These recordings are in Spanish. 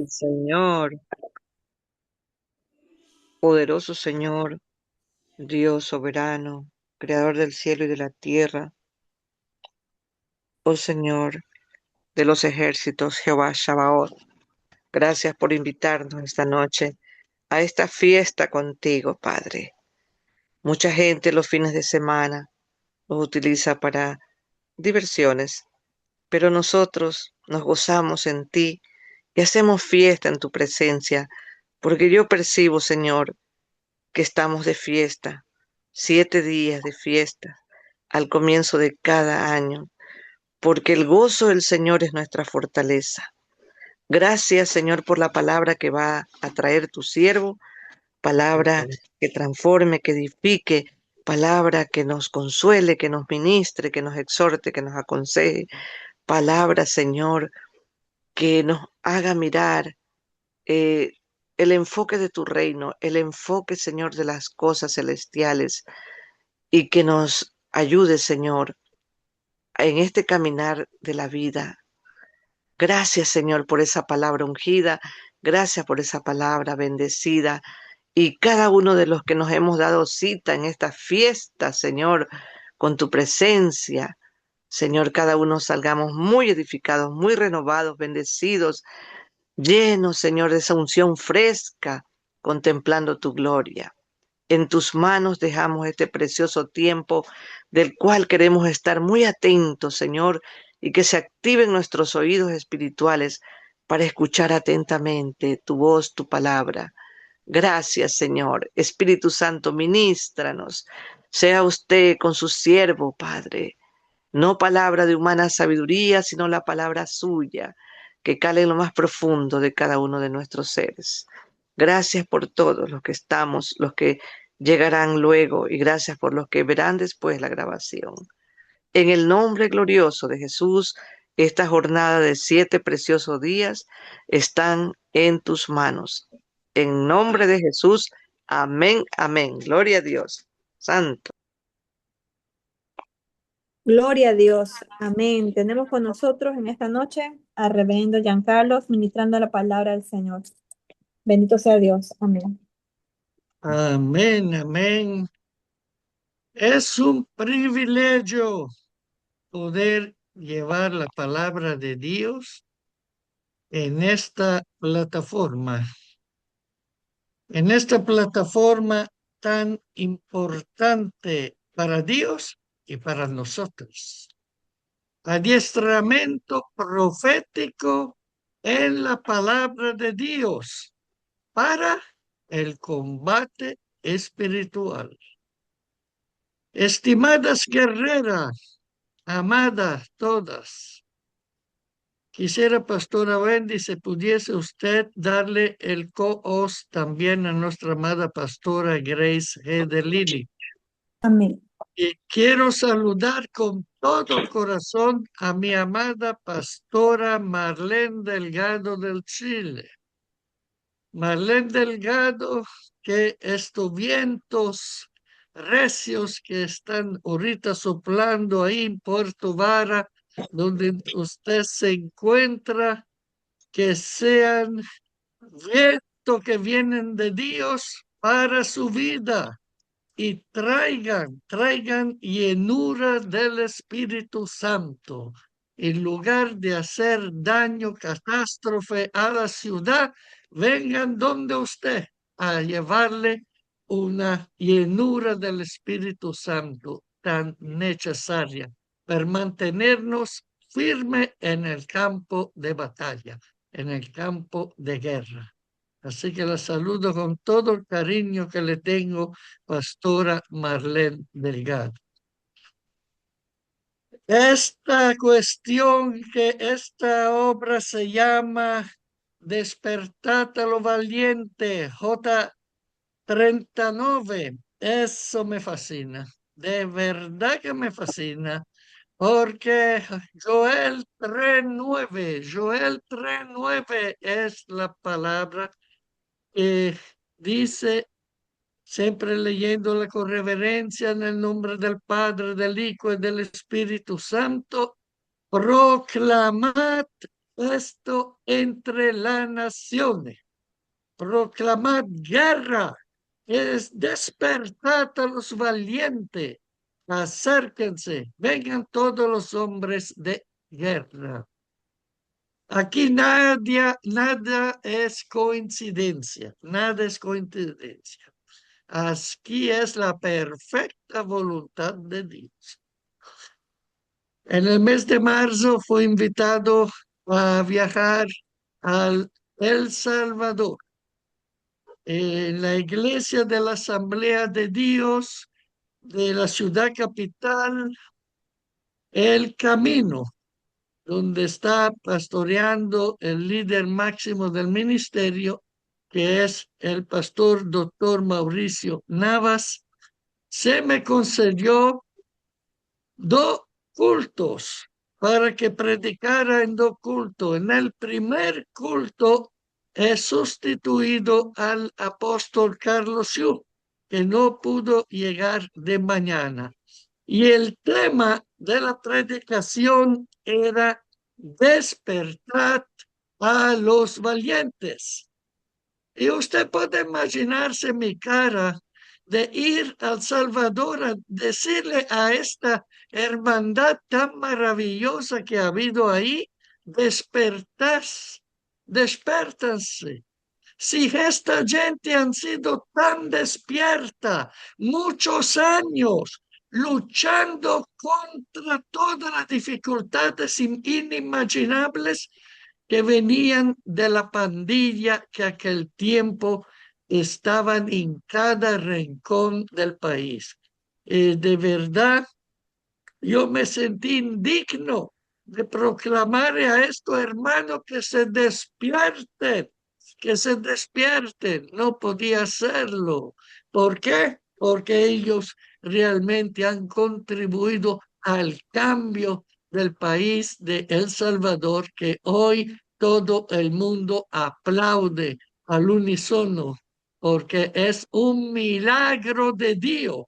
Señor, poderoso Señor, Dios soberano, creador del cielo y de la tierra, oh Señor de los ejércitos, Jehová Sabaoth, gracias por invitarnos esta noche a esta fiesta contigo, Padre. Mucha gente los fines de semana los utiliza para diversiones, pero nosotros nos gozamos en ti y hacemos fiesta en tu presencia, porque yo percibo, Señor, que estamos de fiesta, 7 días de fiesta al comienzo de cada año, porque el gozo del Señor es nuestra fortaleza. Gracias, Señor, por la palabra que va a traer tu siervo, palabra que transforme, que edifique, palabra que nos consuele, que nos ministre, que nos exhorte, que nos aconseje, palabra, Señor, que nos haga mirar eh, el enfoque de tu reino, el enfoque, Señor, de las cosas celestiales y que nos ayude, Señor, en este caminar de la vida. Gracias, Señor, por esa palabra ungida, gracias por esa palabra bendecida y cada uno de los que nos hemos dado cita en esta fiesta, Señor, con tu presencia. Señor, cada uno salgamos muy edificados, muy renovados, bendecidos, llenos, Señor, de esa unción fresca, contemplando tu gloria. En tus manos dejamos este precioso tiempo del cual queremos estar muy atentos, Señor, y que se activen nuestros oídos espirituales para escuchar atentamente tu voz, tu palabra. Gracias, Señor. Espíritu Santo, ministranos. Sea usted con su siervo, Padre. No palabra de humana sabiduría, sino la palabra suya, que cale en lo más profundo de cada uno de nuestros seres. Gracias por todos los que estamos, los que llegarán luego, y gracias por los que verán después la grabación. En el nombre glorioso de Jesús, esta jornada de 7 preciosos días están en tus manos. En nombre de Jesús, amén, amén. Gloria a Dios. Santo. Gloria a Dios. Amén. Tenemos con nosotros en esta noche al reverendo Giancarlos ministrando la palabra del Señor. Bendito sea Dios. Amén. Amén, amén. Es un privilegio poder llevar la palabra de Dios en esta plataforma, tan importante para Dios y para nosotros. Adiestramiento profético en la palabra de Dios para el combate espiritual. Estimadas guerreras, amadas todas, quisiera, Pastora Wendy, si pudiese usted darle el co-host también a nuestra amada Pastora Grace G. de Lili. Amén. Y quiero saludar con todo corazón a mi amada Pastora Marlene Delgado del Chile. Marlene Delgado, que estos vientos recios que están ahorita soplando ahí en Puerto Vara, donde usted se encuentra, que sean vientos que vienen de Dios para su vida y traigan llenura del Espíritu Santo. En lugar de hacer daño, catástrofe a la ciudad, vengan donde usted a llevarle una llenura del Espíritu Santo tan necesaria para mantenernos firme en el campo de batalla, en el campo de guerra. Así que la saludo con todo el cariño que le tengo, Pastora Marlene Delgado. Esta cuestión que esta obra se llama Despertad a lo valiente, J39. Eso me fascina, de verdad que me fascina, porque Joel 3:9 es la palabra que dice, siempre leyéndola con reverencia en el nombre del Padre, del Hijo y del Espíritu Santo, proclamad puesto entre las naciones. Proclamad guerra, es despertad a los valientes, acérquense, vengan todos los hombres de guerra. Aquí nada es coincidencia, nada es coincidencia. Aquí es la perfecta voluntad de Dios. En el mes de marzo fui invitado a viajar a El Salvador, en la iglesia de la Asamblea de Dios de la ciudad capital, El Camino, donde está pastoreando el líder máximo del ministerio, que es el pastor doctor Mauricio Navas. Se me concedió dos cultos para que predicara en dos cultos. En el primer culto he sustituido al apóstol Carlos Yu, que no pudo llegar de mañana. Y el tema de la predicación era despertar a los valientes. Y usted puede imaginarse mi cara de ir al Salvador a decirle a esta hermandad tan maravillosa que ha habido ahí, despértanse. Si esta gente han sido tan despierta muchos años, luchando contra todas las dificultades inimaginables que venían de la pandilla que aquel tiempo estaban en cada rincón del país. De verdad, yo me sentí indigno de proclamar a estos hermanos que se despierten. No podía hacerlo. ¿Por qué? Porque ellos realmente han contribuido al cambio del país de El Salvador, que hoy todo el mundo aplaude al unísono, porque es un milagro de Dios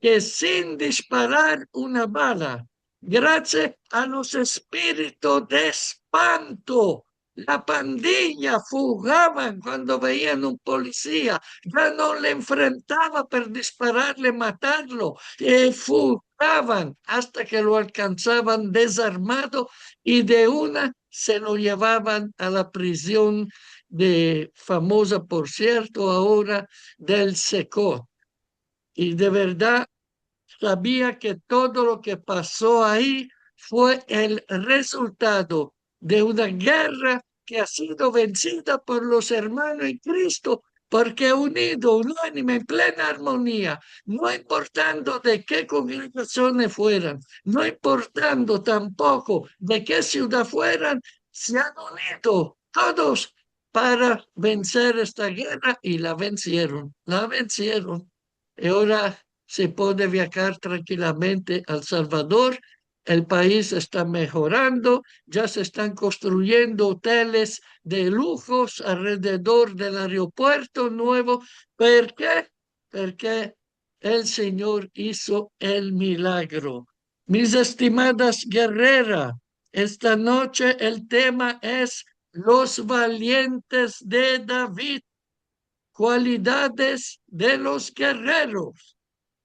que sin disparar una bala, gracias a los espíritus de espanto, la pandilla fugaban cuando veían un policía, ya no le enfrentaba para dispararle, matarlo, fugaban hasta que lo alcanzaban desarmado y de una se lo llevaban a la prisión de famosa, por cierto, ahora del Secot. Y de verdad sabía que todo lo que pasó ahí fue el resultado de una guerra que ha sido vencida por los hermanos en Cristo, porque unido, unánime, en plena armonía, no importando de qué congregaciones fueran, no importando tampoco de qué ciudad fueran, se han unido todos para vencer esta guerra y la vencieron, la vencieron. Y ahora se puede viajar tranquilamente a El Salvador. El país está mejorando, ya se están construyendo hoteles de lujos alrededor del aeropuerto nuevo. ¿Por qué? Porque el Señor hizo el milagro. Mis estimadas guerreras, esta noche el tema es los valientes de David, cualidades de los guerreros.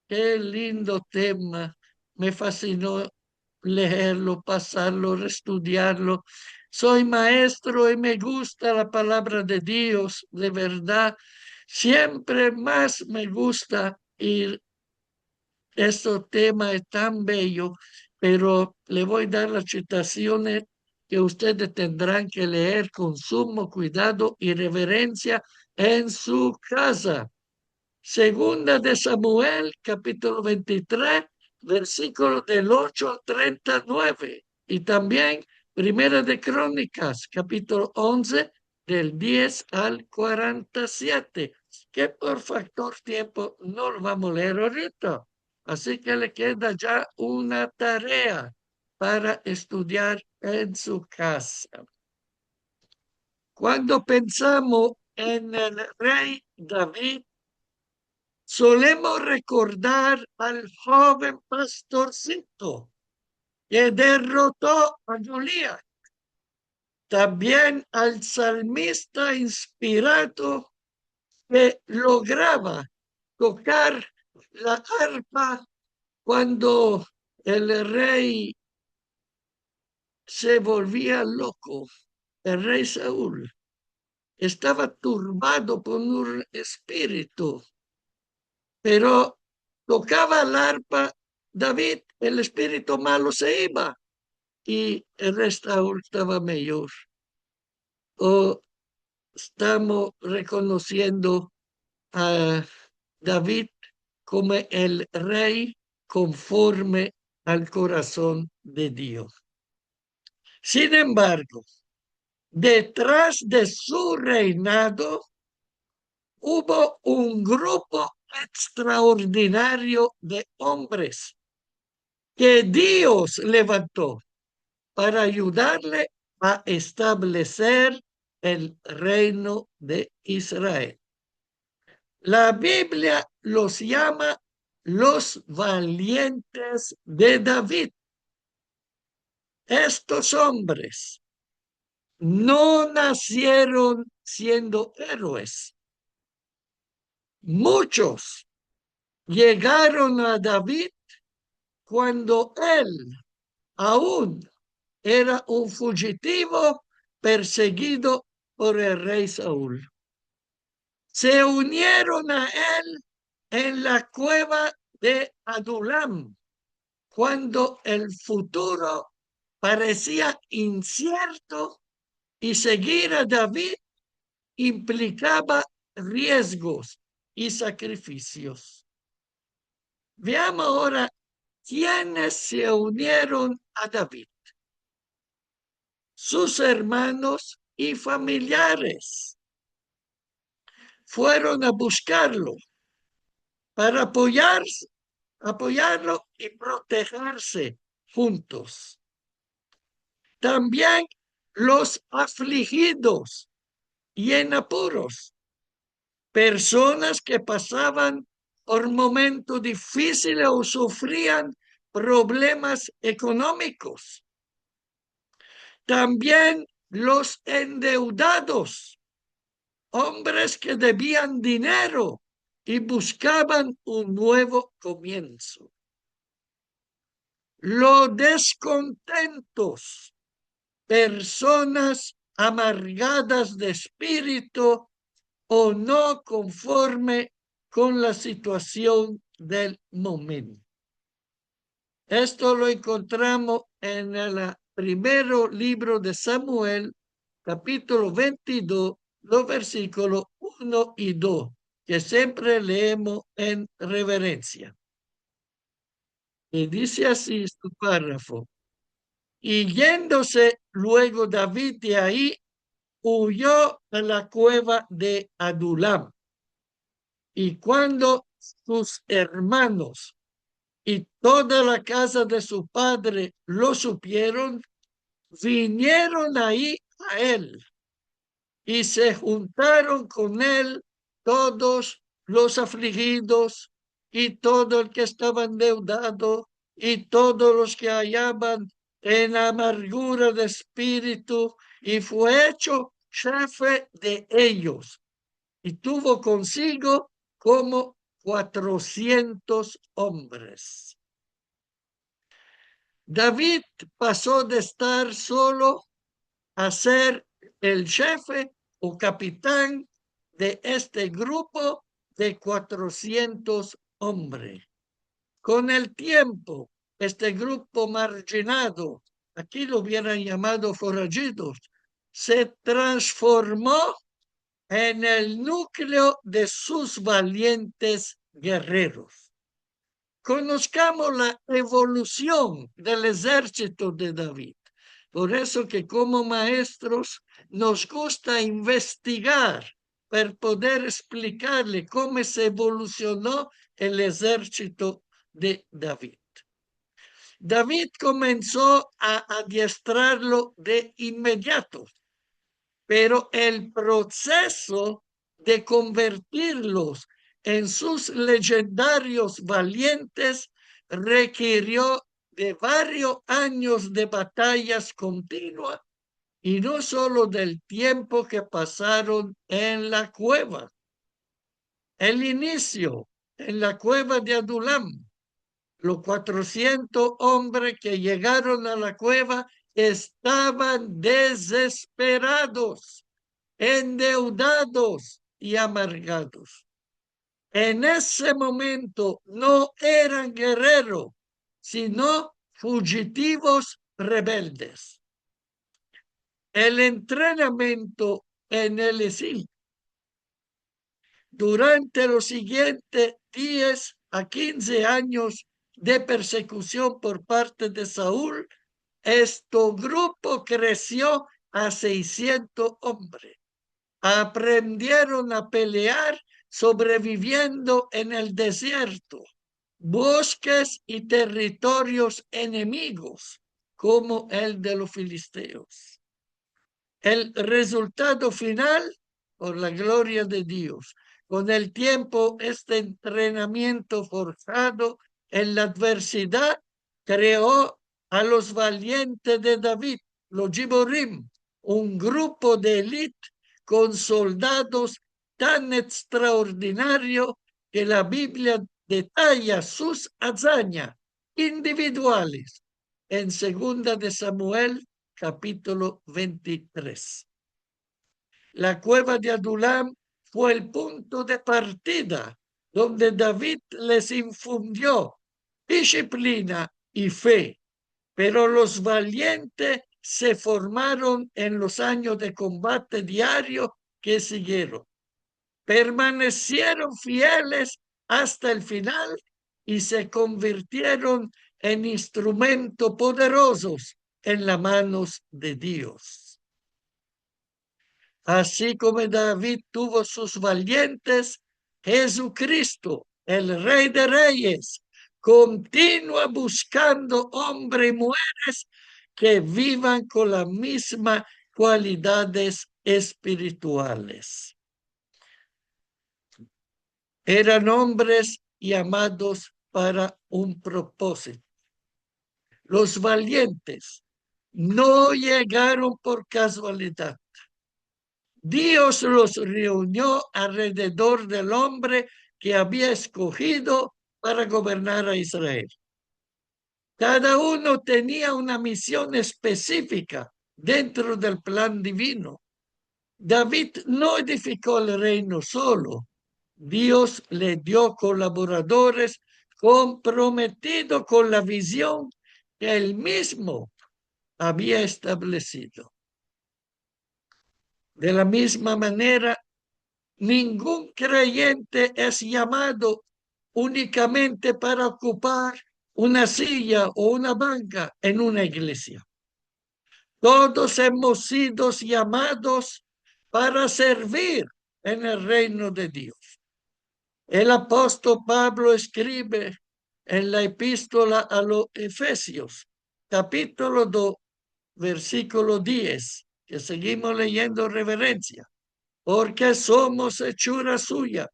Qué lindo tema. Me fascinó leerlo, pasarlo, estudiarlo. Soy maestro y me gusta la palabra de Dios, de verdad. Siempre más me gusta ir. Este tema es tan bello, pero le voy a dar las citaciones que ustedes tendrán que leer con sumo cuidado y reverencia en su casa. Segunda de Samuel, capítulo 23, versículos del 8 al 39. Y también Primera de Crónicas, capítulo 11, del 10 al 47, que por factor tiempo no lo vamos a leer ahorita. Así que le queda ya una tarea para estudiar en su casa. Cuando pensamos en el rey David, solemos recordar al joven pastorcito que derrotó a Goliat. también al salmista inspirado que lograba tocar la arpa cuando el rey se volvía loco. El rey Saúl estaba turbado por un espíritu, pero tocaba el arpa David, el espíritu malo se iba y el rey Saúl estaba mejor. O estamos reconociendo a David como el rey conforme al corazón de Dios. Sin embargo, detrás de su reinado hubo un grupo extraordinario de hombres que Dios levantó para ayudarle a establecer el reino de Israel. La Biblia los llama los valientes de David. Estos hombres no nacieron siendo héroes. Muchos llegaron a David cuando él aún era un fugitivo perseguido por el rey Saúl. Se unieron a él en la cueva de Adulam, cuando el futuro parecía incierto y seguir a David implicaba riesgos y sacrificios. Veamos ahora quiénes se unieron a David. Sus hermanos y familiares fueron a buscarlo para apoyarlo y protegerse juntos. También los afligidos y en apuros, personas que pasaban por momentos difíciles o sufrían problemas económicos. También los endeudados, hombres que debían dinero y buscaban un nuevo comienzo. Los descontentos, personas amargadas de espíritu o no conforme con la situación del momento. Esto lo encontramos en el primero libro de Samuel, capítulo 22, los versículos 1 y 2, que siempre leemos en reverencia. Y dice así su párrafo: y yéndose luego David de ahí, huyó a la cueva de Adulam. Y cuando sus hermanos y toda la casa de su padre lo supieron, vinieron ahí a él y se juntaron con él todos los afligidos y todo el que estaba endeudado y todos los que hallaban en amargura de espíritu, y fue hecho jefe de ellos y tuvo consigo como 400 hombres. David pasó de estar solo a ser el jefe o capitán de este grupo de 400 hombres. Con el tiempo, este grupo marginado, aquí lo hubieran llamado forajidos, se transformó en el núcleo de sus valientes guerreros. Conozcamos la evolución del ejército de David. Por eso que como maestros nos gusta investigar para poder explicarle cómo se evolucionó el ejército de David. David comenzó a adiestrarlo de inmediato, pero el proceso de convertirlos en sus legendarios valientes requirió de varios años de batallas continuas y no solo del tiempo que pasaron en la cueva. El inicio en la cueva de Adulam, los 400 hombres que llegaron a la cueva estaban desesperados, endeudados y amargados. En ese momento no eran guerreros, sino fugitivos rebeldes. El entrenamiento en el exilio durante los siguientes 10 a 15 años de persecución por parte de Saúl, este grupo creció a 600 hombres. Aprendieron a pelear sobreviviendo en el desierto, bosques y territorios enemigos, como el de los filisteos. El resultado final, por la gloria de Dios, con el tiempo, este entrenamiento forjado en la adversidad creó a los valientes de David, los Giborim, un grupo de élite con soldados tan extraordinario que la Biblia detalla sus hazañas individuales en 2 de Samuel, capítulo 23. La cueva de Adulam fue el punto de partida donde David les infundió disciplina y fe, pero los valientes se formaron en los años de combate diario que siguieron. Permanecieron fieles hasta el final y se convirtieron en instrumentos poderosos en las manos de Dios. Así como David tuvo sus valientes, Jesucristo, el Rey de Reyes, continúa buscando hombres y mujeres que vivan con las mismas cualidades espirituales. Eran hombres llamados para un propósito. Los valientes no llegaron por casualidad. Dios los reunió alrededor del hombre que había escogido para gobernar a Israel. Cada uno tenía una misión específica dentro del plan divino. David no edificó el reino solo. Dios le dio colaboradores comprometidos con la visión que él mismo había establecido. De la misma manera, ningún creyente es llamado únicamente para ocupar una silla o una banca en una iglesia. Todos hemos sido llamados para servir en el reino de Dios. El apóstol Pablo escribe en la epístola a los Efesios, capítulo 2, versículo 10, que seguimos leyendo reverencia, porque somos hechura suya,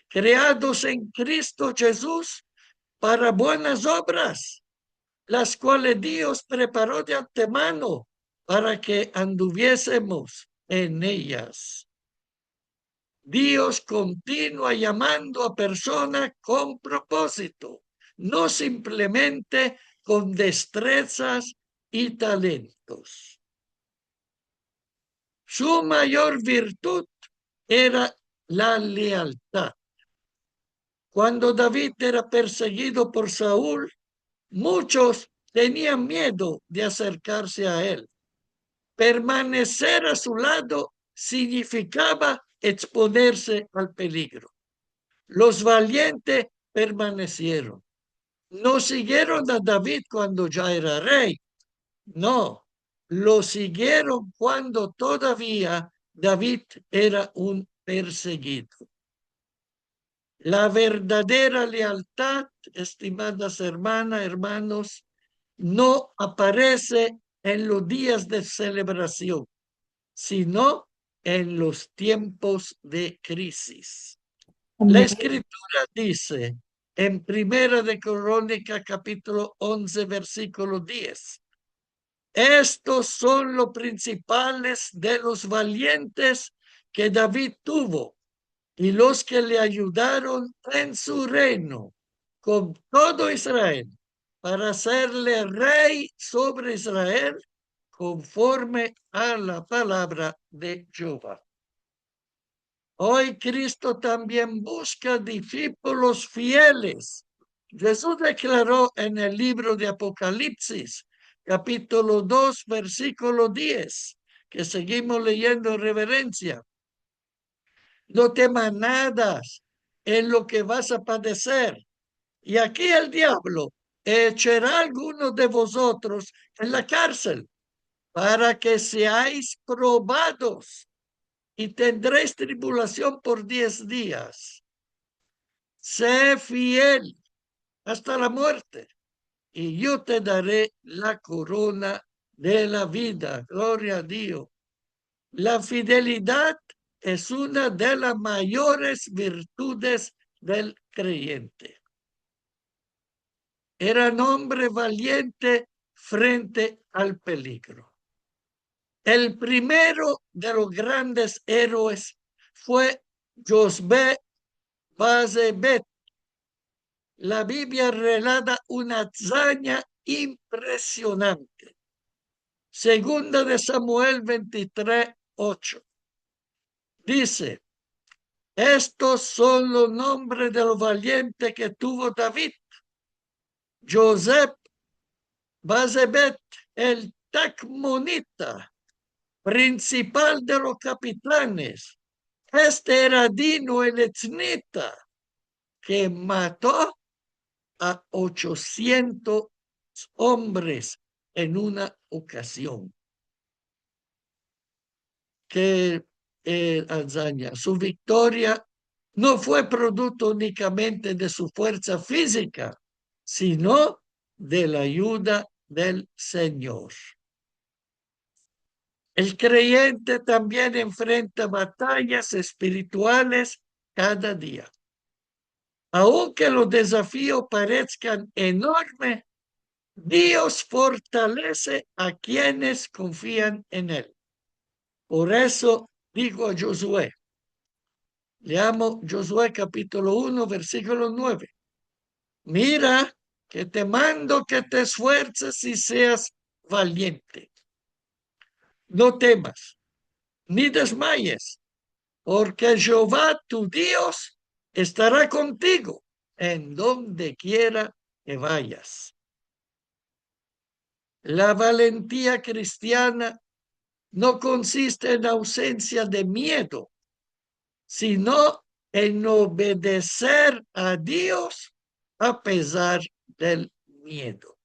creados en Cristo Jesús para buenas obras, las cuales Dios preparó de antemano para que anduviésemos en ellas. Dios continúa llamando a personas con propósito, no simplemente con destrezas y talentos. Su mayor virtud era la lealtad. Cuando David era perseguido por Saúl, muchos tenían miedo de acercarse a él. Permanecer a su lado significaba exponerse al peligro. Los valientes permanecieron. No siguieron a David cuando ya era rey. No, lo siguieron cuando todavía David era un perseguido. La verdadera lealtad, estimadas hermanas, hermanos, no aparece en los días de celebración, sino en los tiempos de crisis. La escritura dice en Primera de Crónica, capítulo 11, versículo 10, Estos son los principales de los valientes que David tuvo y los que le ayudaron en su reino con todo Israel para hacerle rey sobre Israel conforme a la palabra de Jehová. Hoy Cristo también busca discípulos fieles. Jesús declaró en el libro de Apocalipsis, capítulo 2, versículo 10, que seguimos leyendo en reverencia. No temas nada en lo que vas a padecer. Y aquí el diablo echará a algunos de vosotros en la cárcel para que seáis probados y tendréis tribulación por 10 días. Sé fiel hasta la muerte y yo te daré la corona de la vida. Gloria a Dios. La fidelidad es una de las mayores virtudes del creyente. Era un hombre valiente frente al peligro. El primero de los grandes héroes fue Josbe Basebet. La Biblia relata una hazaña impresionante. Segunda de Samuel 23:8. Dice: estos son los nombres de los valientes que tuvo David. Joseph Basebet, el Tacmonita, principal de los capitanes. Este era Dino el Etznita, que mató a 800 hombres en una ocasión. Qué hazaña. Su victoria no fue producto únicamente de su fuerza física, sino de la ayuda del Señor. El creyente también enfrenta batallas espirituales cada día. Aunque los desafíos parezcan enormes, Dios fortalece a quienes confían en Él. Por eso digo a Josué, leamos Josué capítulo 1, versículo 9. Mira que te mando que te esfuerces y seas valiente. No temas, ni desmayes, porque Jehová tu Dios estará contigo en donde quiera que vayas. La valentía cristiana no consiste en ausencia de miedo, sino en obedecer a Dios a pesar del miedo.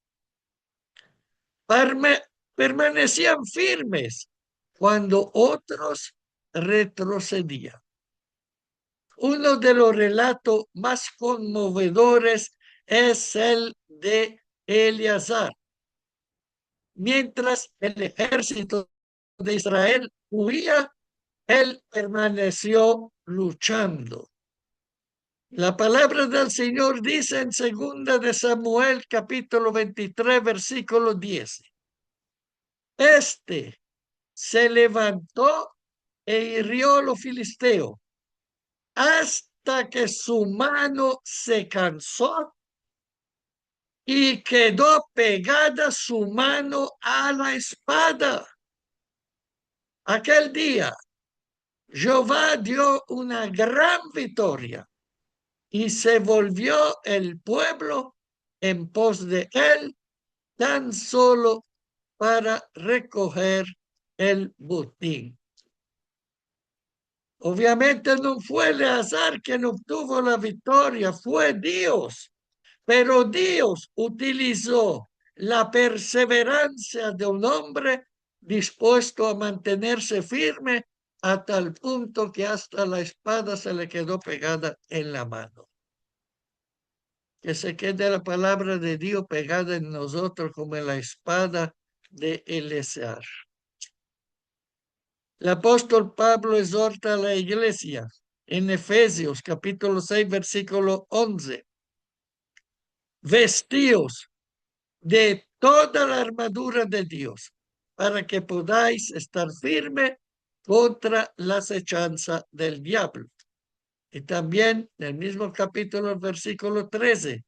Permanecían firmes cuando otros retrocedían. Uno de los relatos más conmovedores es el de Eleazar. Mientras el ejército de Israel huía, él permaneció luchando. La palabra del Señor dice en 2 de Samuel capítulo 23 versículo 10. Este se levantó e hirió a los filisteos hasta que su mano se cansó y quedó pegada su mano a la espada. Aquel día, Jehová dio una gran victoria y se volvió el pueblo en pos de él tan solo para recoger el botín. Obviamente no fue Eleazar quien obtuvo la victoria, fue Dios. Pero Dios utilizó la perseverancia de un hombre dispuesto a mantenerse firme a tal punto que hasta la espada se le quedó pegada en la mano. Que se quede la palabra de Dios pegada en nosotros como en la espada de Eleazar. El apóstol Pablo exhorta a la iglesia en Efesios capítulo 6 versículo 11. Vestíos de toda la armadura de Dios, para que podáis estar firme contra la acechanza del diablo. Y también en el mismo capítulo, versículo 13.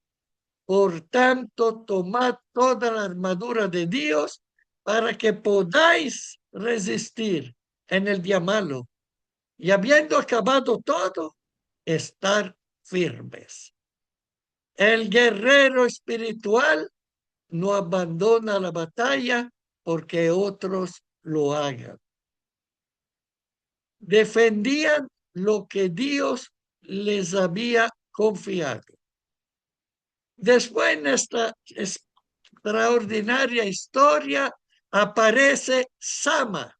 Por tanto, tomad toda la armadura de Dios para que podáis resistir en el día malo. Y habiendo acabado todo, estar firmes. El guerrero espiritual no abandona la batalla porque otros lo hagan. Defendían lo que Dios les había confiado. Después en esta extraordinaria historia aparece Sama.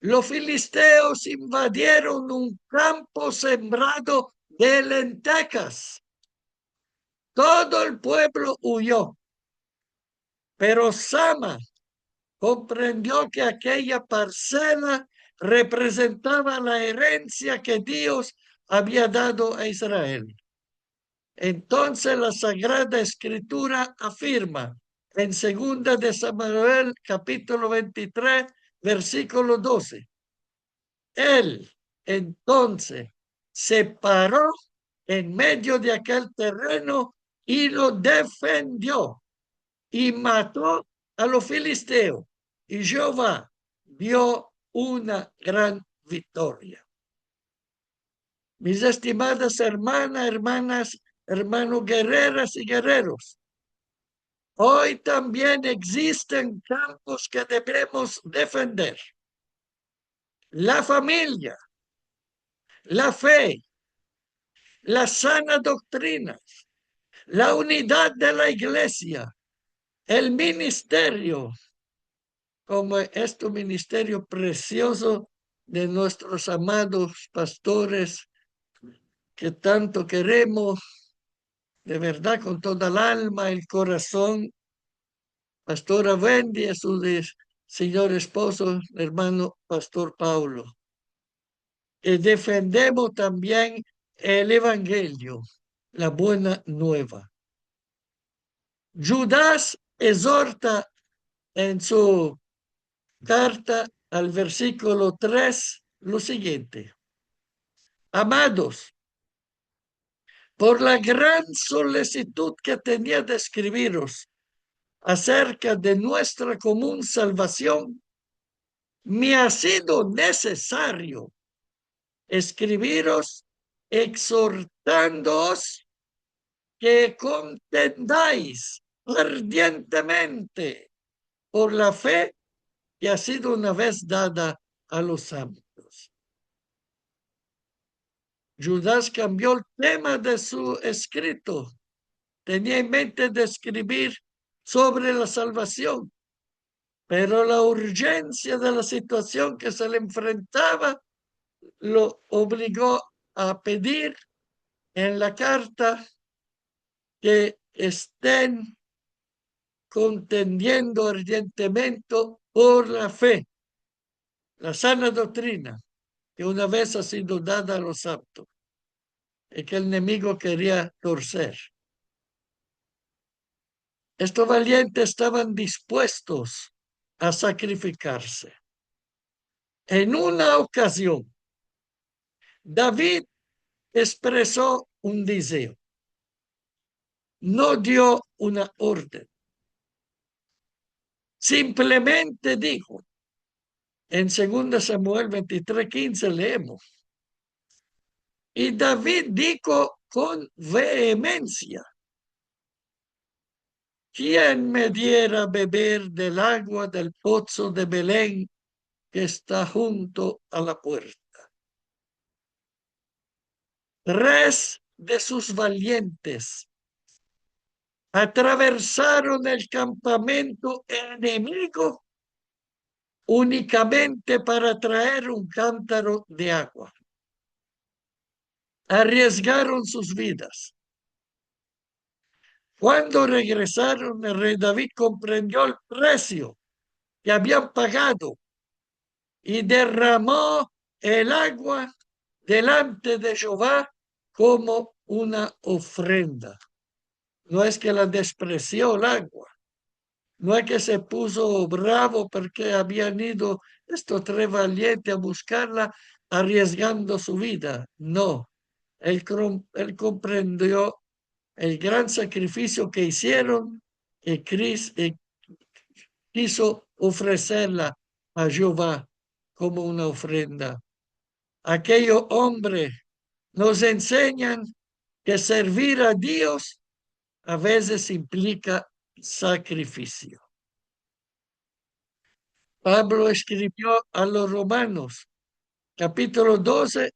Los filisteos invadieron un campo sembrado de lentejas. Todo el pueblo huyó, pero Sama comprendió que aquella parcela representaba la herencia que Dios había dado a Israel. Entonces la Sagrada Escritura afirma en 2 de Samuel, capítulo 23, versículo 12. Él entonces se paró en medio de aquel terreno y lo defendió y mató a los filisteos. Y Jehová dio una gran victoria. Mis estimadas hermanas, hermanos, guerreras y guerreros, hoy también existen campos que debemos defender. La familia, la fe, la sana doctrina, la unidad de la iglesia, el ministerio, como este ministerio precioso de nuestros amados pastores que tanto queremos, de verdad, con toda el alma, el corazón. Pastora Wendy, a su señor esposo, hermano Pastor Paulo. Y defendemos también el Evangelio, la buena nueva. Judas exhorta en su carta al versículo 3 lo siguiente. Amados, por la gran solicitud que tenía de escribiros acerca de nuestra común salvación, me ha sido necesario escribiros exhortándoos que contendáis ardientemente por la fe que ha sido una vez dada a los santos. Judas cambió el tema de su escrito. Tenía en mente de escribir sobre la salvación, pero la urgencia de la situación que se le enfrentaba lo obligó a pedir en la carta que estén contendiendo ardientemente por la fe, la sana doctrina que una vez ha sido dada a los santos y que el enemigo quería torcer. Estos valientes estaban dispuestos a sacrificarse. En una ocasión, David expresó un deseo. No dio una orden. Simplemente dijo, en 2 Samuel 23:15 leemos, y David dijo con vehemencia, ¿quién me diera beber del agua del pozo de Belén que está junto a la puerta? 3 de sus valientes atravesaron el campamento enemigo únicamente para traer un cántaro de agua. Arriesgaron sus vidas. Cuando regresaron, el rey David comprendió el precio que habían pagado y derramó el agua delante de Jehová como una ofrenda. No es que la despreció el agua, No es que se puso bravo porque habían ido estos tres valientes a buscarla arriesgando su vida. No, él comprendió el gran sacrificio que hicieron y quiso ofrecerla a Jehová como una ofrenda. Aquellos hombres nos enseñan que servir a Dios a veces implica sacrificio. Pablo escribió a los Romanos, capítulo 12,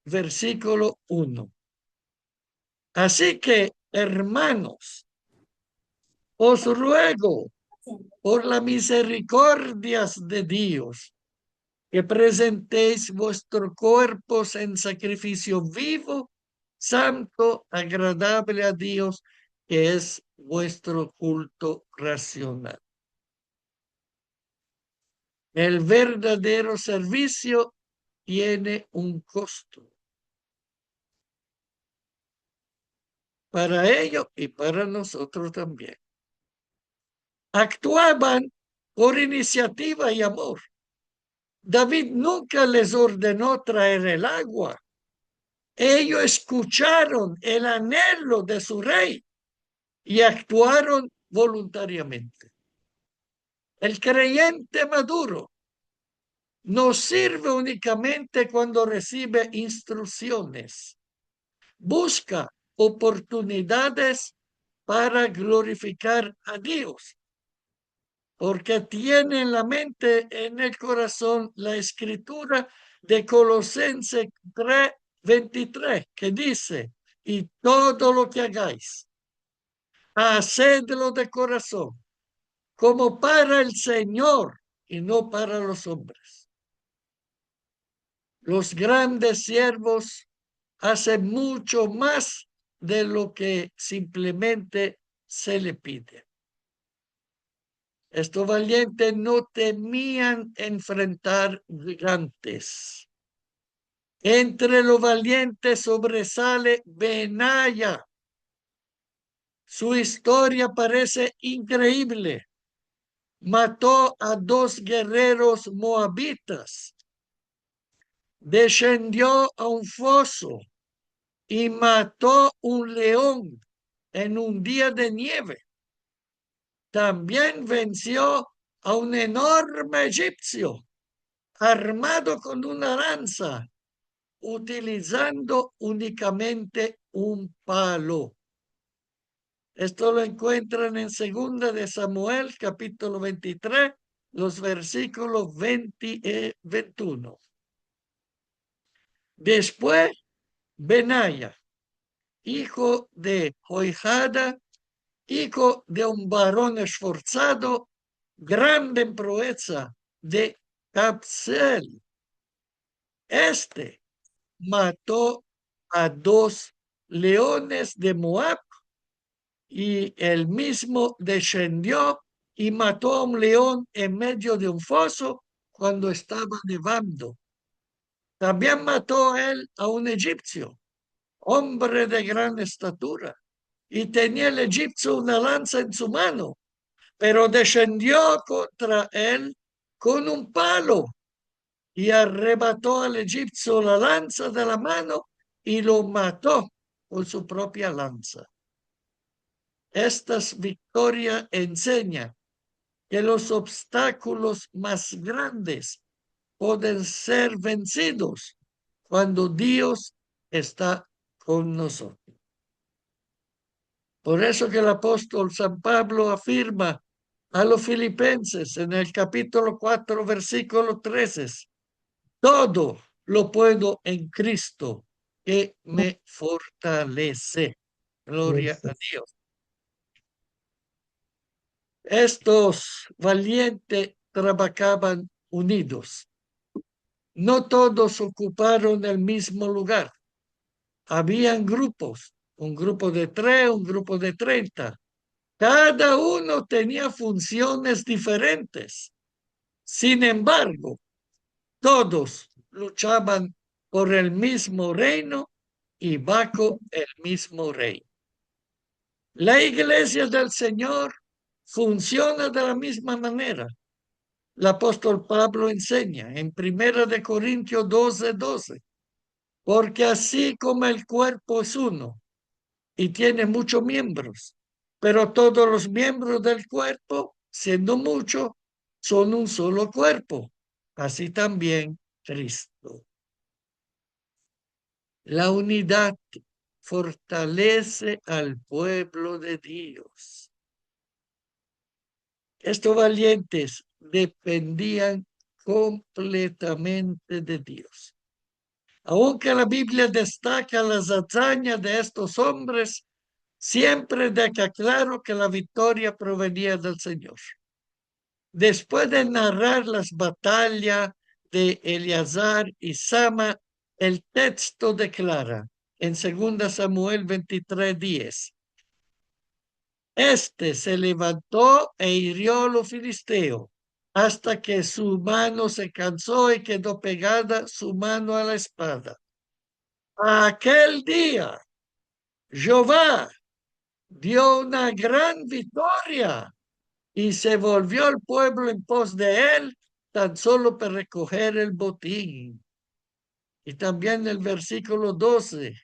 versículo 1. Así que, hermanos, os ruego por las misericordias de Dios que presentéis vuestros cuerpos en sacrificio vivo, santo, agradable a Dios, que es vuestro culto racional. El verdadero servicio tiene un costo para ellos y para nosotros también. Actuaban por iniciativa y amor. David nunca les ordenó traer el agua. Ellos escucharon el anhelo de su rey y actuaron voluntariamente. El creyente maduro no sirve únicamente cuando recibe instrucciones. Busca oportunidades para glorificar a Dios, porque tiene en la mente, en el corazón, la escritura de Colosenses 3:23, que dice, y todo lo que hagáis, hacedlo de corazón, como para el Señor y no para los hombres. Los grandes siervos hacen mucho más de lo que simplemente se le pide. Estos valientes no temían enfrentar gigantes. Entre los valientes sobresale Benaya. Su historia parece increíble. Mató a 2 guerreros moabitas. Descendió a un foso y mató un león en un día de nieve. También venció a un enorme egipcio armado con una lanza, utilizando únicamente un palo. Esto lo encuentran en 2 de Samuel, capítulo 23, los versículos 20 y 21. Después, Benaya, hijo de Joiada, hijo de un varón esforzado, grande en proeza, de Capsel. Este mató a 2 leones de Moab y él mismo descendió y mató a un león en medio de un foso cuando estaba nevando. También mató él a un egipcio, hombre de gran estatura, y tenía el egipcio una lanza en su mano, pero descendió contra él con un palo y arrebató al egipcio la lanza de la mano y lo mató con su propia lanza. Estas victorias enseñan que los obstáculos más grandes pueden ser vencidos cuando Dios está con nosotros. Por eso que el apóstol San Pablo afirma a los filipenses en el capítulo 4, versículo 13, todo lo puedo en Cristo que me fortalece. Gloria a Dios. Estos valientes trabajaban unidos. No todos ocuparon el mismo lugar. Habían grupos, un grupo de 3, un grupo de 30. Cada uno tenía funciones diferentes. Sin embargo, todos luchaban por el mismo reino y bajo el mismo rey. La iglesia del Señor funciona de la misma manera. El apóstol Pablo enseña en 1 Corintios 12, porque así como el cuerpo es uno y tiene muchos miembros, pero todos los miembros del cuerpo, siendo muchos, son un solo cuerpo. Así también Cristo. La unidad fortalece al pueblo de Dios. Estos valientes dependían completamente de Dios. Aunque la Biblia destaca las hazañas de estos hombres, siempre deja claro que la victoria provenía del Señor. Después de narrar las batallas de Eleazar y Sama, el texto declara en 2 Samuel 23:10: Este se levantó e hirió a los filisteos hasta que su mano se cansó y quedó pegada su mano a la espada. Aquel día, Jehová dio una gran victoria y se volvió el pueblo en pos de él tan solo para recoger el botín. Y también el versículo 12.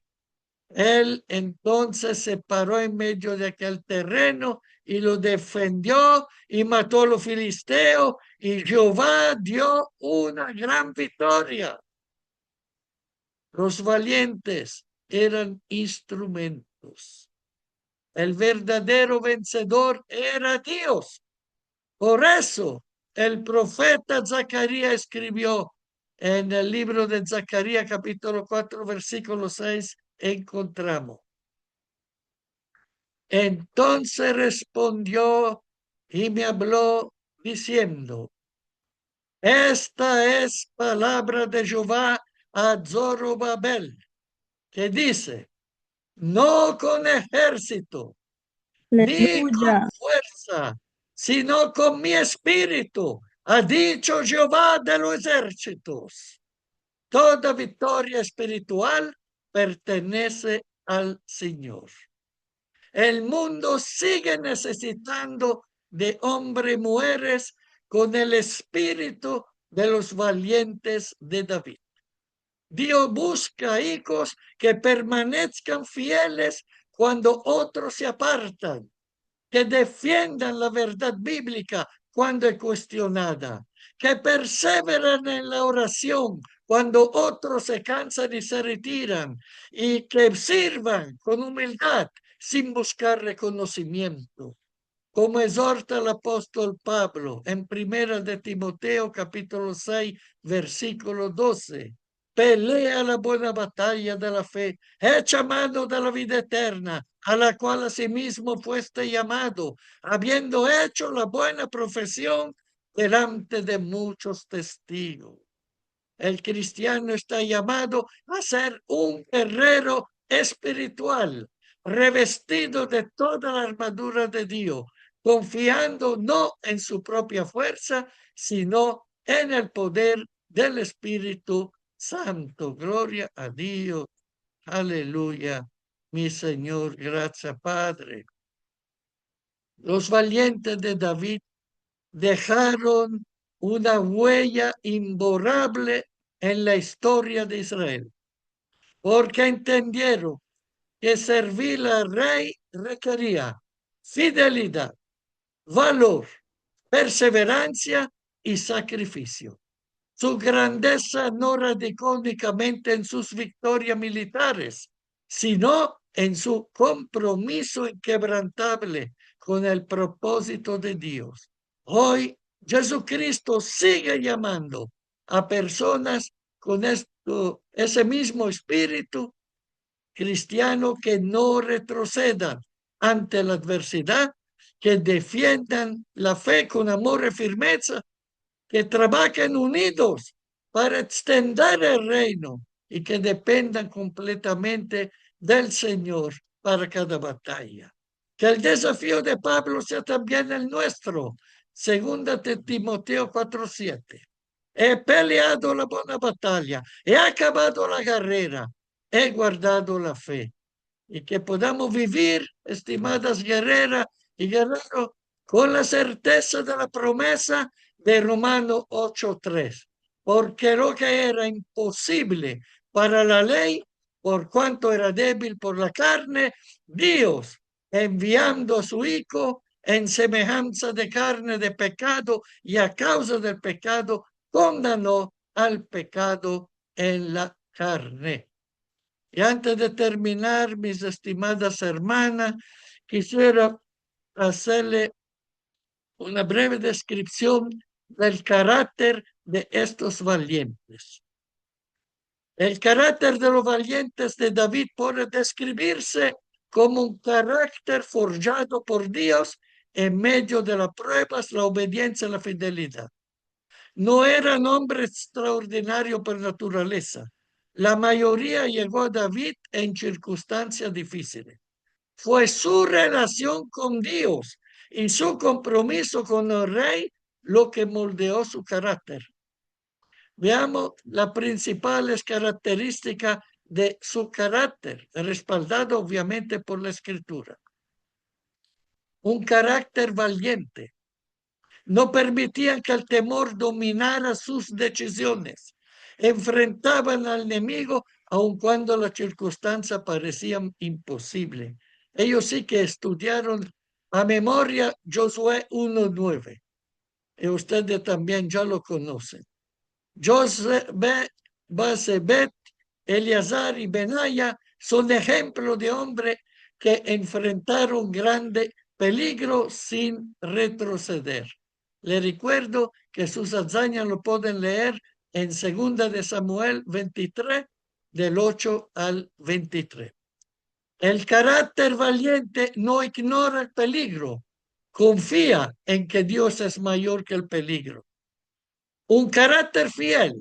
Él entonces se paró en medio de aquel terreno y lo defendió y mató a los filisteos y Jehová dio una gran victoria. Los valientes eran instrumentos. El verdadero vencedor era Dios. Por eso el profeta Zacarías escribió en el libro de Zacarías capítulo 4 versículo 6, encontramos: Entonces respondió y me habló diciendo: Esta es palabra de Jehová a Zorobabel, que dice: No con ejército, ni con Aleluya. fuerza, sino con mi espíritu, ha dicho Jehová de los ejércitos. Toda victoria espiritual pertenece al Señor. El mundo sigue necesitando de hombres y mujeres con el espíritu de los valientes de David. Dios busca hijos que permanezcan fieles cuando otros se apartan, que defiendan la verdad bíblica cuando es cuestionada, que perseveran en la oración cuando otros se cansan y se retiran, y que sirvan con humildad sin buscar reconocimiento. Como exhorta el apóstol Pablo en 1 Timoteo capítulo 6, versículo 12. Pelea la buena batalla de la fe, echa mano de la vida eterna, a la cual asimismo fuiste llamado, habiendo hecho la buena profesión delante de muchos testigos. El cristiano está llamado a ser un guerrero espiritual, revestido de toda la armadura de Dios, confiando no en su propia fuerza, sino en el poder del Espíritu Santo. Gloria a Dios. Aleluya. Mi Señor, gracias, Padre. Los valientes de David dejaron una huella imborrable en la historia de Israel, porque entendieron que servir al rey requería fidelidad, valor, perseverancia y sacrificio. Su grandeza no radicó únicamente en sus victorias militares, sino en su compromiso inquebrantable con el propósito de Dios. Hoy Jesucristo sigue llamando a personas con ese mismo espíritu cristiano que no retrocedan ante la adversidad, que defiendan la fe con amor y firmeza, que trabajen unidos para extender el reino y que dependan completamente del Señor para cada batalla. Que el desafío de Pablo sea también el nuestro. Segunda de Timoteo 4:7. He peleado la buena batalla, he acabado la carrera, he guardado la fe. Y que podamos vivir, estimadas guerreras y guerreros, con la certeza de la promesa de Romanos 8:3, porque lo que era imposible para la ley, por cuanto era débil por la carne, Dios, enviando a su Hijo en semejanza de carne de pecado y a causa del pecado, condenó al pecado en la carne. Y antes de terminar, mis estimadas hermanas, quisiera hacerle una breve descripción del carácter de estos valientes. El carácter de los valientes de David puede describirse como un carácter forjado por Dios en medio de las pruebas, la obediencia y la fidelidad. No eran hombres extraordinarios por naturaleza. La mayoría llegó a David en circunstancias difíciles. Fue su relación con Dios y su compromiso con el rey lo que moldeó su carácter. Veamos las principales características de su carácter, respaldado obviamente por la escritura. Un carácter valiente. No permitían que el temor dominara sus decisiones. Enfrentaban al enemigo aun cuando las circunstancias parecían imposibles. Ellos sí que estudiaron a memoria Josué 1:9. Y ustedes también ya lo conocen. Basebet, Eleazar y Benaya son ejemplos de hombres que enfrentaron grande peligro sin retroceder. Le recuerdo que sus hazañas lo pueden leer en 2 de Samuel 23, del 8 al 23. El carácter valiente no ignora el peligro, confía en que Dios es mayor que el peligro. Un carácter fiel.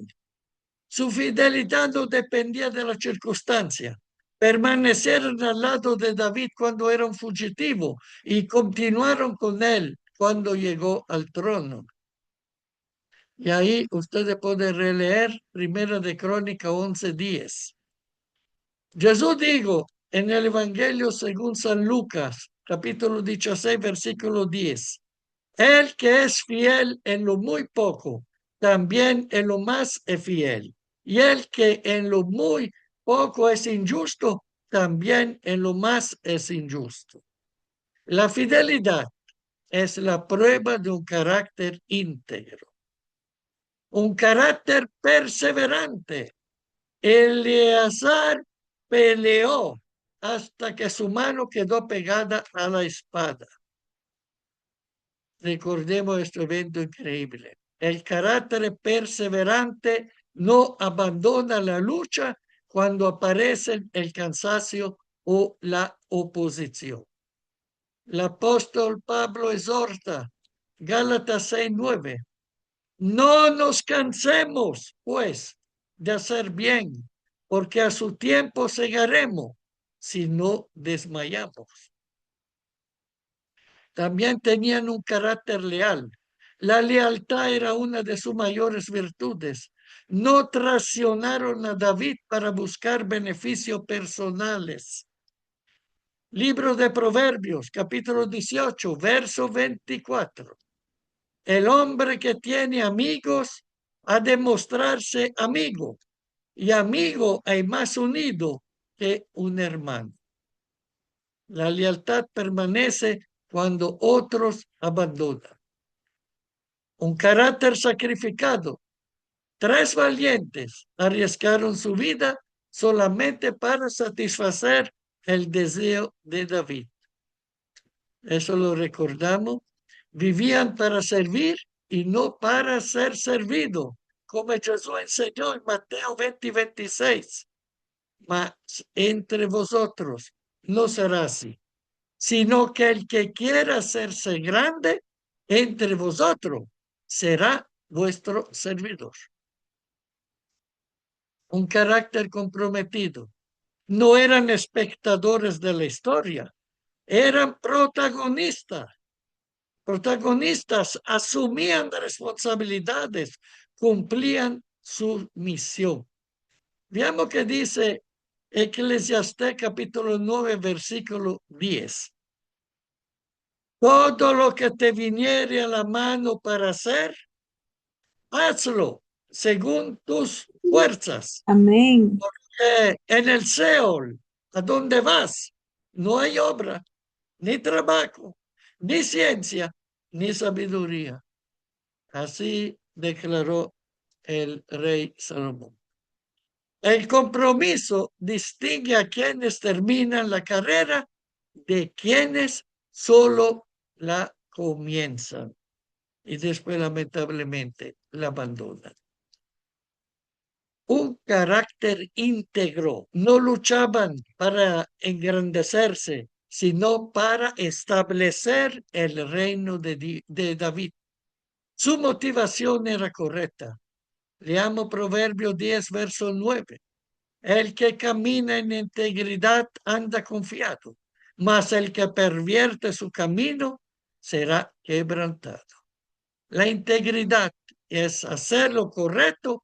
Su fidelidad no dependía de la circunstancia. Permanecieron al lado de David cuando era un fugitivo y continuaron con él cuando llegó al trono. Y ahí ustedes pueden releer 1 Crónicas 11:10. Jesús dijo en el Evangelio según San Lucas, capítulo 16, versículo 10. El que es fiel en lo muy poco, también en lo más es fiel. Y el que en lo muy poco es injusto, también en lo más es injusto. La fidelidad es la prueba de un carácter íntegro, un carácter perseverante. Eleazar peleó hasta que su mano quedó pegada a la espada. Recordemos este evento increíble. El carácter perseverante no abandona la lucha cuando aparece el cansancio o la oposición. El apóstol Pablo exhorta, Gálatas 6:9. No nos cansemos, pues, de hacer bien, porque a su tiempo segaremos si no desmayamos. También tenían un carácter leal. La lealtad era una de sus mayores virtudes. No traicionaron a David para buscar beneficios personales. Libro de Proverbios, capítulo 18, verso 24. El hombre que tiene amigos ha de mostrarse amigo, y amigo hay más unido que un hermano. La lealtad permanece cuando otros abandonan. Un carácter sacrificado. 3 valientes arriesgaron su vida solamente para satisfacer el deseo de David. Eso lo recordamos. Vivían para servir y no para ser servido, como Jesús enseñó en Mateo 20:26. Mas entre vosotros no será así, sino que el que quiera hacerse grande entre vosotros será vuestro servidor. Un carácter comprometido. No eran espectadores de la historia, eran protagonistas. Protagonistas asumían responsabilidades, cumplían su misión. Veamos que dice Eclesiastés capítulo 9, versículo 10. todo lo que te viniere a la mano para hacer, hazlo según tus fuerzas. Amén. En el Seol, ¿a dónde vas? No hay obra, ni trabajo, ni ciencia, ni sabiduría. Así declaró el rey Salomón. El compromiso distingue a quienes terminan la carrera de quienes solo la comienzan y después lamentablemente la abandonan. Un carácter íntegro. No luchaban para engrandecerse, sino para establecer el reino de David. Su motivación era correcta. Leamos Proverbio 10, verso 9. El que camina en integridad anda confiado, mas el que pervierte su camino será quebrantado. La integridad es hacer lo correcto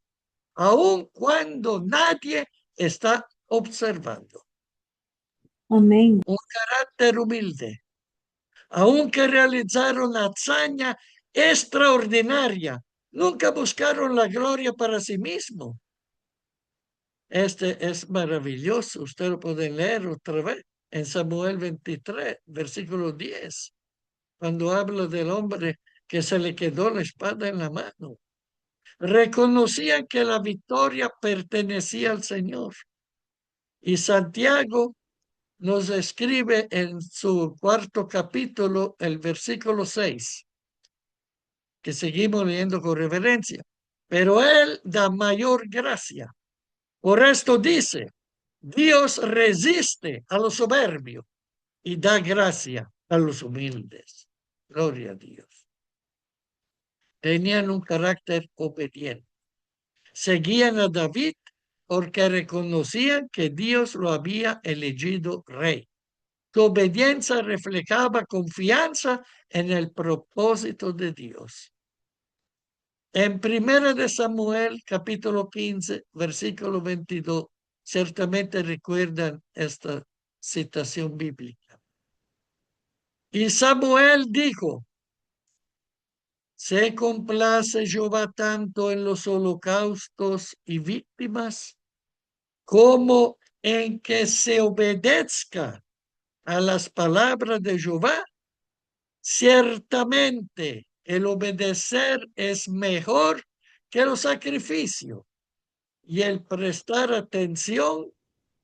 aun cuando nadie está observando. Amén. Un carácter humilde. Aunque realizaron hazaña extraordinaria, nunca buscaron la gloria para sí mismo. Este es maravilloso. Usted lo puede leer otra vez en Samuel 23, versículo 10, cuando habla del hombre que se le quedó la espada en la mano. Reconocían que la victoria pertenecía al Señor. Y Santiago nos escribe en su cuarto capítulo, el versículo 6, que seguimos leyendo con reverencia. Pero él da mayor gracia. Por esto dice, Dios resiste a los soberbios y da gracia a los humildes. Gloria a Dios. Tenían un carácter obediente. Seguían a David porque reconocían que Dios lo había elegido rey. Su obediencia reflejaba confianza en el propósito de Dios. En 1 de Samuel, capítulo 15, versículo 22, ciertamente recuerdan esta citación bíblica. Y Samuel dijo, ¿se complace Jehová tanto en los holocaustos y víctimas como en que se obedezca a las palabras de Jehová? Ciertamente el obedecer es mejor que los sacrificios y el prestar atención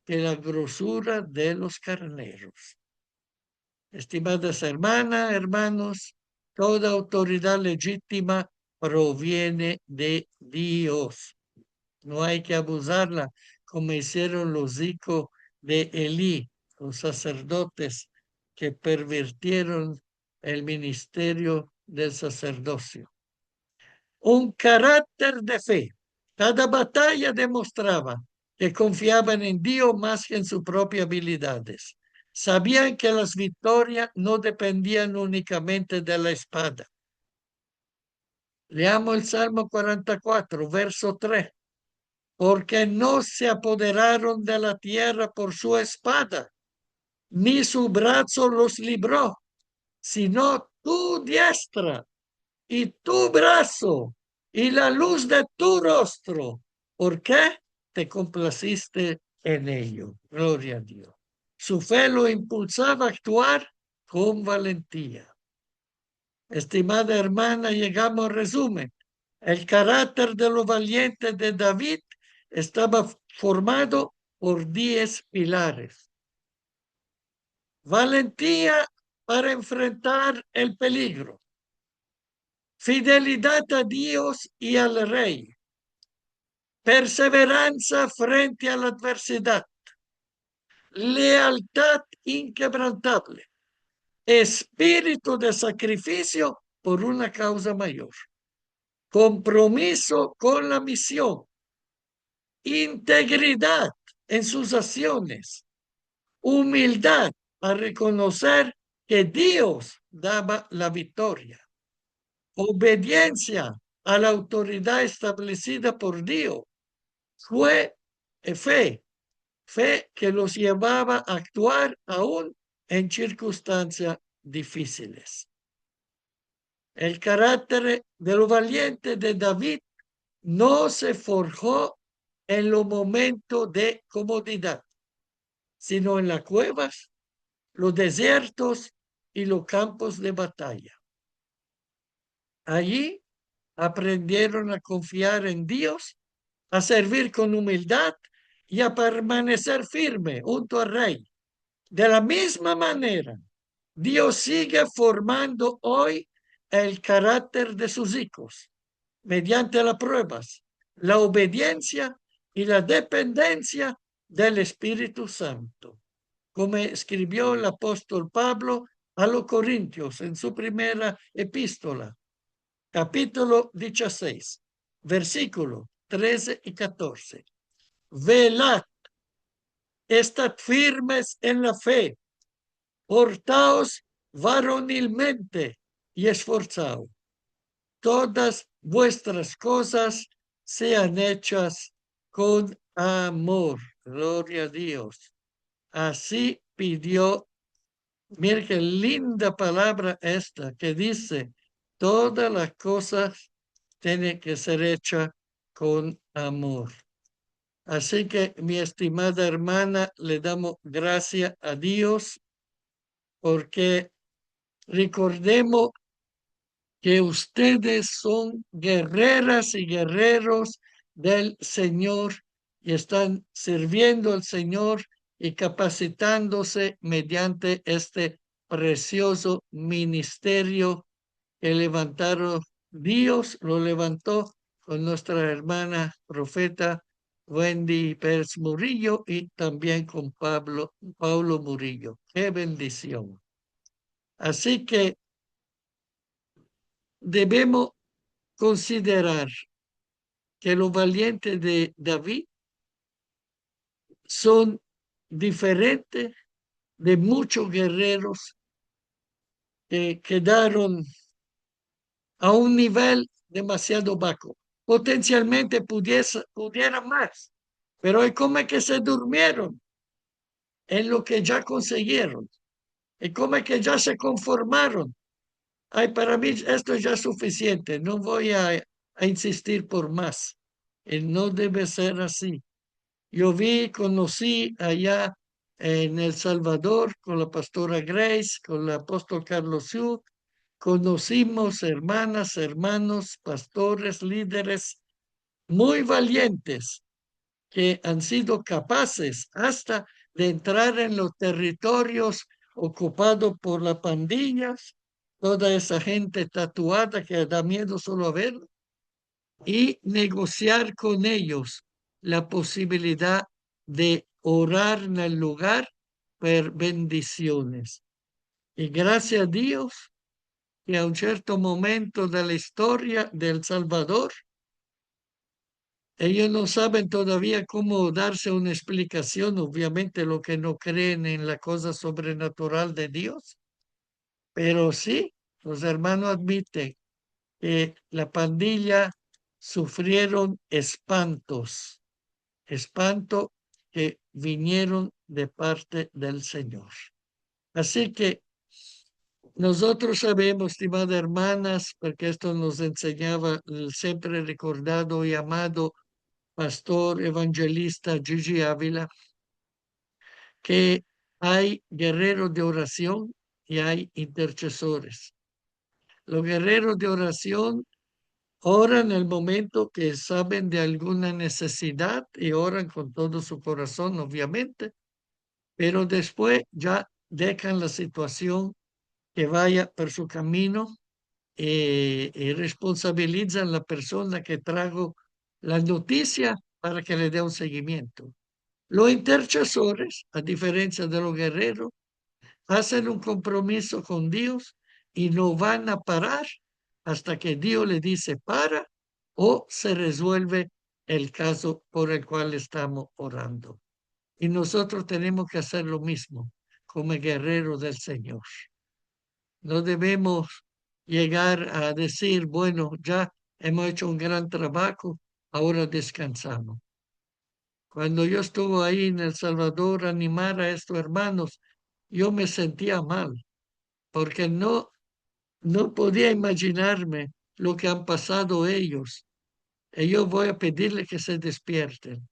que la grosura de los carneros. Estimadas hermanas, hermanos, toda autoridad legítima proviene de Dios. No hay que abusarla como hicieron los hijos de Elí, los sacerdotes que pervirtieron el ministerio del sacerdocio. Un carácter de fe. Cada batalla demostraba que confiaban en Dios más que en sus propias habilidades. Sabían que las victorias no dependían únicamente de la espada. Leamos el Salmo 44, verso 3. Porque no se apoderaron de la tierra por su espada, ni su brazo los libró, sino tu diestra y tu brazo y la luz de tu rostro. ¿Por qué? Te complaciste en ello. Gloria a Dios. Su fe lo impulsaba a actuar con valentía. Estimada hermana, llegamos al resumen. El carácter de los valientes de David estaba formado por 10 pilares. Valentía para enfrentar el peligro. Fidelidad a Dios y al rey. Perseverancia frente a la adversidad. Lealtad inquebrantable. Espíritu de sacrificio por una causa mayor. Compromiso con la misión. Integridad en sus acciones. Humildad a reconocer que Dios daba la victoria. Obediencia a la autoridad establecida por Dios. Fue fe que los llevaba a actuar aún en circunstancias difíciles. El carácter de lo valiente de David no se forjó en los momentos de comodidad, sino en las cuevas, los desiertos y los campos de batalla. Allí aprendieron a confiar en Dios, a servir con humildad y a permanecer firme junto al Rey. De la misma manera, Dios sigue formando hoy el carácter de sus hijos mediante las pruebas, la obediencia y la dependencia del Espíritu Santo, como escribió el apóstol Pablo a los Corintios en su primera epístola, capítulo 16, versículos 13 y 14. Velad, estad firmes en la fe, portaos varonilmente y esforzaos. Todas vuestras cosas sean hechas con amor. Gloria a Dios. Así pidió. Mira qué linda palabra esta que dice, todas las cosas tienen que ser hechas con amor. Así que, mi estimada hermana, le damos gracias a Dios porque recordemos que ustedes son guerreras y guerreros del Señor y están sirviendo al Señor y capacitándose mediante este precioso ministerio que levantaron. Dios lo levantó con nuestra hermana profeta Wendy Pérez Murillo y también con Paulo Murillo. ¡Qué bendición! Así que debemos considerar que los valientes de David son diferentes de muchos guerreros que quedaron a un nivel demasiado bajo. Potencialmente pudieran más, pero hay como que se durmieron en lo que ya consiguieron y como que ya se conformaron. Ay, para mí esto ya es suficiente, no voy a insistir por más. Y no debe ser así. Yo conocí allá en El Salvador con la pastora Grace, con el apóstol Carlos Yu, conocimos hermanas, hermanos, pastores, líderes muy valientes que han sido capaces hasta de entrar en los territorios ocupados por las pandillas, toda esa gente tatuada que da miedo solo a ver, y negociar con ellos la posibilidad de orar en el lugar por bendiciones. Y gracias a Dios que a un cierto momento de la historia de El Salvador, ellos no saben todavía cómo darse una explicación, obviamente lo que no creen en la cosa sobrenatural de Dios, pero sí, los hermanos admiten que la pandilla sufrieron espanto que vinieron de parte del Señor. Así que nosotros sabemos, estimadas hermanas, porque esto nos enseñaba el siempre recordado y amado pastor evangelista Gigi Ávila, que hay guerreros de oración y hay intercesores. Los guerreros de oración oran en el momento que saben de alguna necesidad y oran con todo su corazón, obviamente, pero después ya dejan la situación que vaya por su camino y responsabilizan a la persona que trajo la noticia para que le dé un seguimiento. Los intercesores, a diferencia de los guerreros, hacen un compromiso con Dios y no van a parar hasta que Dios le dice para o se resuelve el caso por el cual estamos orando. Y nosotros tenemos que hacer lo mismo como guerreros del Señor. No debemos llegar a decir, bueno, ya hemos hecho un gran trabajo, ahora descansamos. Cuando yo estuve ahí en El Salvador a animar a estos hermanos, yo me sentía mal, porque no podía imaginarme lo que han pasado ellos. Y yo voy a pedirle que se despierten.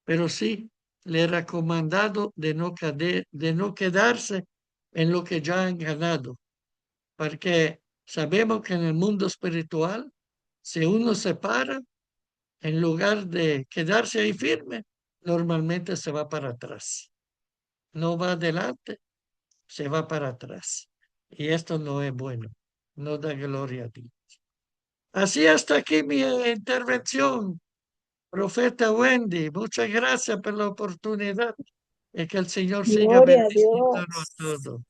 Pero sí, le he recomendado de no quedarse en lo que ya han ganado, porque sabemos que en el mundo espiritual, si uno se para, en lugar de quedarse ahí firme, normalmente se va para atrás. No va adelante, se va para atrás. Y esto no es bueno, no da gloria a Dios. Así hasta aquí mi intervención, profeta Wendy. Muchas gracias por la oportunidad y que el Señor siga Gloria a bendiciéndonos Dios. todos.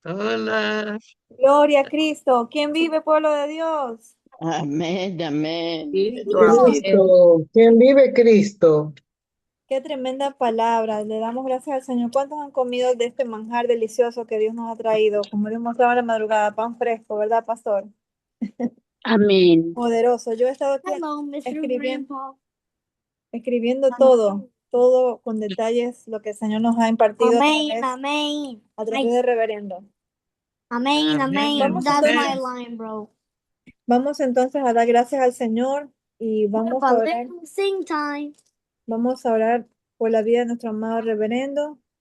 Hola. Gloria a Cristo. ¿Quién vive, pueblo de Dios? Amén, amén. Cristo, amén. Cristo, ¿quién vive Cristo? Qué tremenda palabra. Le damos gracias al Señor. ¿Cuántos han comido de este manjar delicioso que Dios nos ha traído? Como Dios mostraba en la madrugada, pan fresco, ¿verdad, pastor? Amén. Poderoso. Yo he estado aquí Hello, Mr. Grandpa. escribiendo todo con detalles, lo que el Señor nos ha impartido Amén, amén. a través de reverendo. Amén, amén. Vamos That's my entonces, line, bro. vamos entonces a dar gracias al Señor y vamos a orar. Sing time. Vamos a orar por la vida de nuestro amado reverendo.